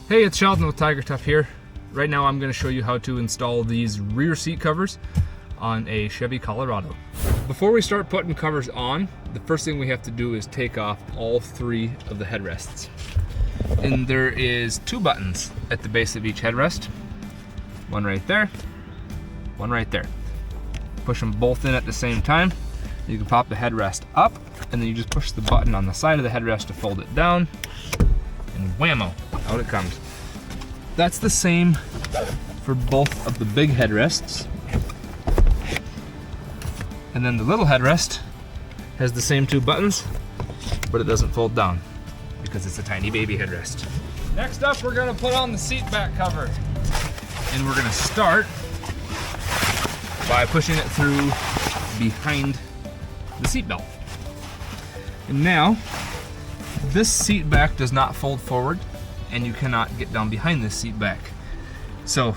Hey, it's Sheldon with TigerTough here. Right now I'm going to show you how to install these rear seat covers on a Chevy Colorado. Before we start putting covers on, the first thing we have to do is take off all three of the headrests. And there is two buttons at the base of each headrest. One right there, one right there. Push them both in at the same time. You can pop the headrest up, and then you just push the button on the side of the headrest to fold it down, and whammo, out it comes. That's the same for both of the big headrests. And then the little headrest has the same two buttons, but it doesn't fold down because it's a tiny baby headrest. Next up, we're gonna put on the seat back cover. And we're gonna start by pushing it through behind the seat belt. And now, this seat back does not fold forward, and you cannot get down behind this seat back. So,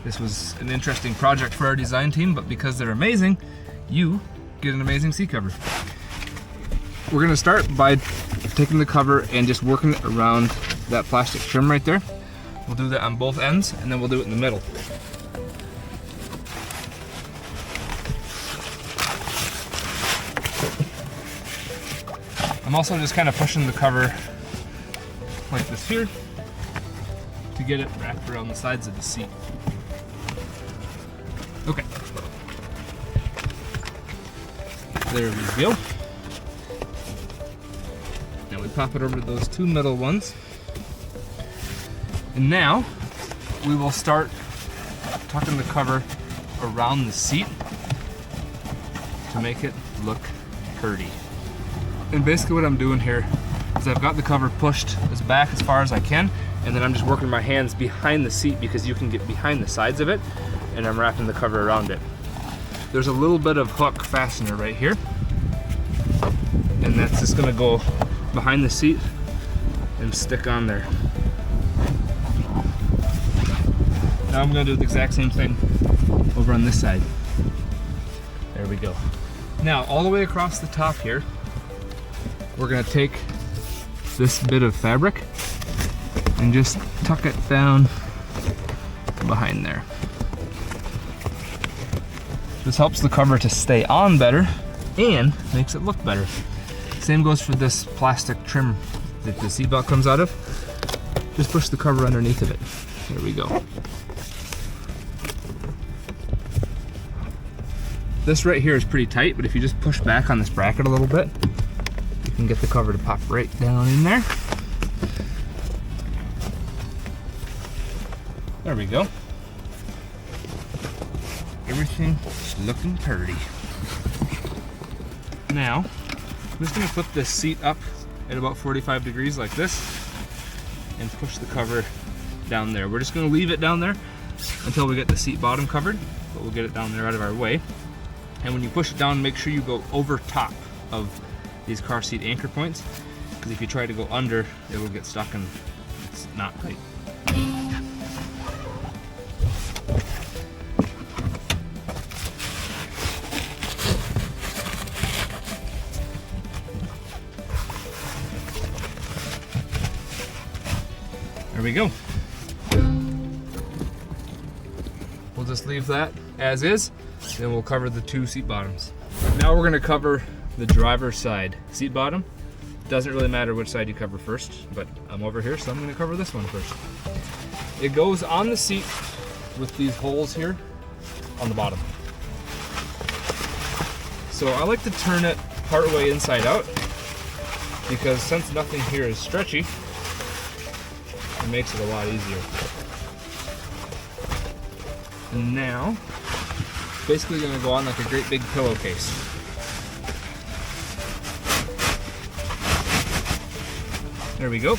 this was an interesting project for our design team, but because they're amazing, you get an amazing seat cover. We're gonna start by taking the cover and just working it around that plastic trim right there. We'll do that on both ends, and then we'll do it in the middle. I'm also just kind of pushing the cover like this here to get it wrapped around the sides of the seat. Okay. There we go. Now we pop it over to those two middle ones. And now we will start tucking the cover around the seat to make it look pretty. And basically what I'm doing here is I've got the cover pushed as back as far as I can, and then I'm just working my hands behind the seat because you can get behind the sides of it, and I'm wrapping the cover around it. There's a little bit of hook fastener right here, and that's just gonna go behind the seat and stick on there. Now I'm gonna do the exact same thing over on this side. There we go. Now, all the way across the top here, we're gonna take this bit of fabric and just tuck it down behind there. This helps the cover to stay on better and makes it look better. Same goes for this plastic trim that the seatbelt comes out of. Just push the cover underneath of it. There we go. This right here is pretty tight, but if you just push back on this bracket a little bit, you can get the cover to pop right down in there. There we go. Everything is looking pretty. Now, I'm just gonna put this seat up at about 45 degrees like this and push the cover down there. We're just gonna leave it down there until we get the seat bottom covered, but we'll get it down there out of our way. And when you push it down, make sure you go over top of these car seat anchor points, because if you try to go under, it will get stuck and it's not tight. There we go. We'll just leave that as is, then we'll cover the two seat bottoms. Now we're gonna cover the driver's side seat bottom. Doesn't really matter which side you cover first, but I'm over here, so I'm gonna cover this one first. It goes on the seat with these holes here on the bottom. So I like to turn it partway inside out, because since nothing here is stretchy, it makes it a lot easier. And now, basically gonna go on like a great big pillowcase. There we go.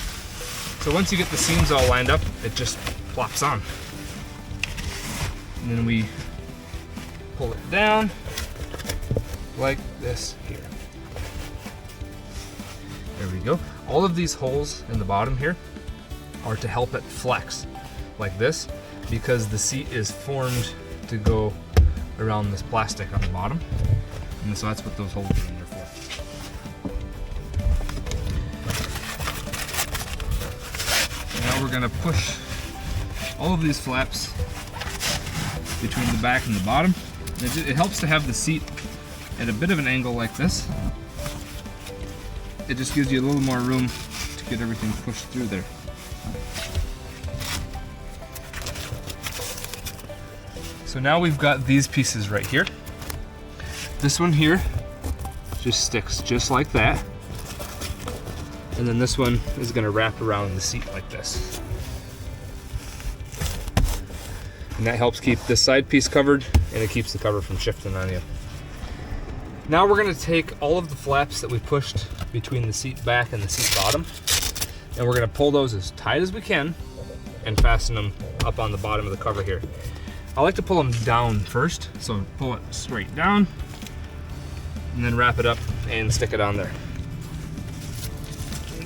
So once you get the seams all lined up, it just plops on. And then we pull it down like this here. There we go. All of these holes in the bottom here are to help it flex like this, because the seat is formed to go around this plastic on the bottom. And so that's what those holes are in there for. gonna push all of these flaps between the back and the bottom. It helps to have the seat at a bit of an angle like this. It just gives you a little more room to get everything pushed through there. So now we've got these pieces right here. This one here just sticks just like that. And then this one is gonna wrap around the seat like this. And that helps keep this side piece covered, and it keeps the cover from shifting on you. Now we're gonna take all of the flaps that we pushed between the seat back and the seat bottom, and we're gonna pull those as tight as we can and fasten them up on the bottom of the cover here. I like to pull them down first, so pull it straight down, and then wrap it up and stick it on there.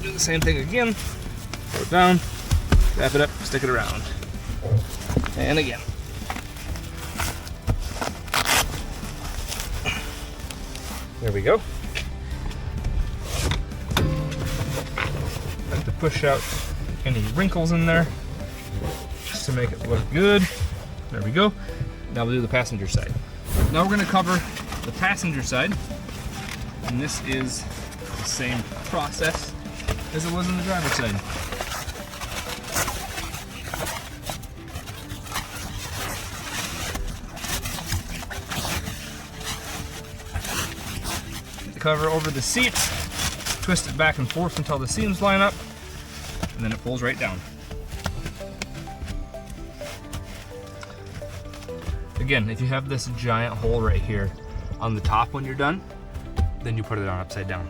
Do the same thing again, pull it down, wrap it up, stick it around. And again. There we go. Like to push out any wrinkles in there just to make it look good. There we go. Now we'll do the passenger side. Now we're going to cover the passenger side, and this is the same process as it was on the driver's side. Cover over the seat, twist it back and forth until the seams line up, and then it pulls right down. Again, if you have this giant hole right here on the top when you're done, then you put it on upside down.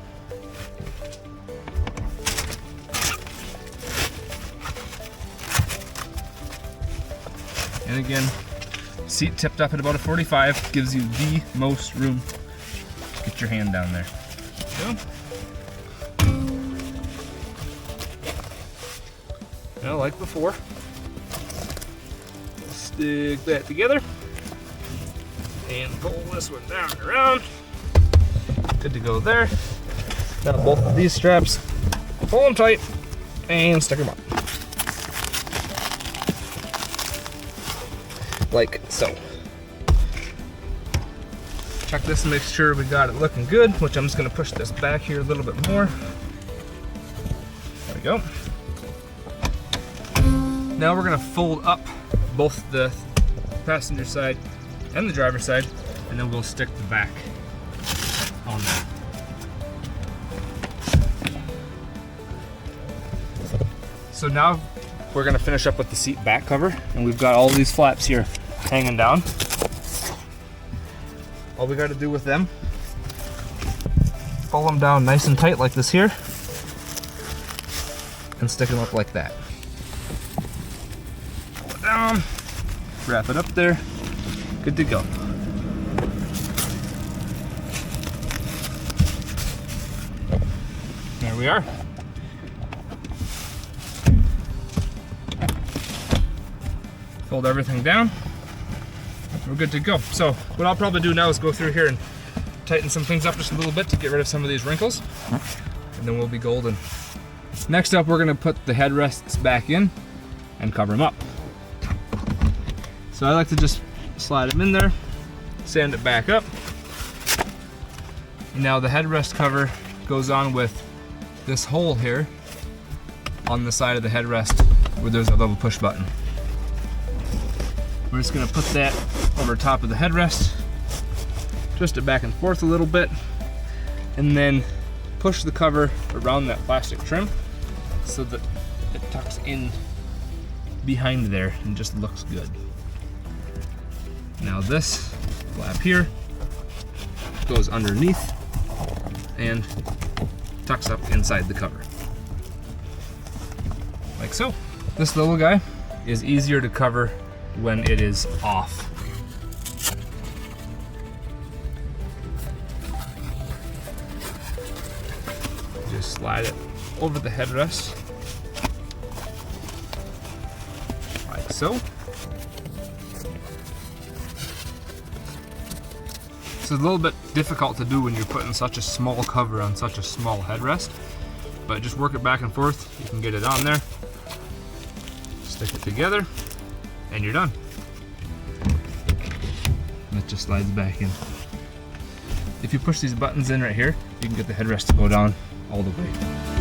And again, seat tipped up at about a 45 gives you the most room. Get your hand down there. Go. Now, like before, stick that together and pull this one down and around. Good to go there. Now both of these straps, pull them tight and stick them up. Like so. Check this and make sure we got it looking good, which I'm just going to push this back here a little bit more. There we go. Now we're going to fold up both the passenger side and the driver's side, and then we'll stick the back on there. So now we're going to finish up with the seat back cover, and we've got all these flaps here hanging down. All we got to do with them, pull them down nice and tight like this here, and stick them up like that. Pull it down, wrap it up there, good to go. There we are. Fold everything down. We're good to go. So what I'll probably do now is go through here and tighten some things up just a little bit to get rid of some of these wrinkles, and then we'll be golden. Next up, we're going to put the headrests back in and cover them up. So I like to just slide them in there, sand it back up. Now the headrest cover goes on with this hole here on the side of the headrest where there's a little push button. We're just going to put that over top of the headrest, twist it back and forth a little bit, and then push the cover around that plastic trim so that it tucks in behind there and just looks good. Now this flap here goes underneath and tucks up inside the cover, like so. This little guy is easier to cover when it is off. Just slide it over the headrest, like so. It's a little bit difficult to do when you're putting such a small cover on such a small headrest, but just work it back and forth. You can get it on there. Stick it together, and you're done. And it just slides back in. If you push these buttons in right here, you can get the headrest to go down all the way.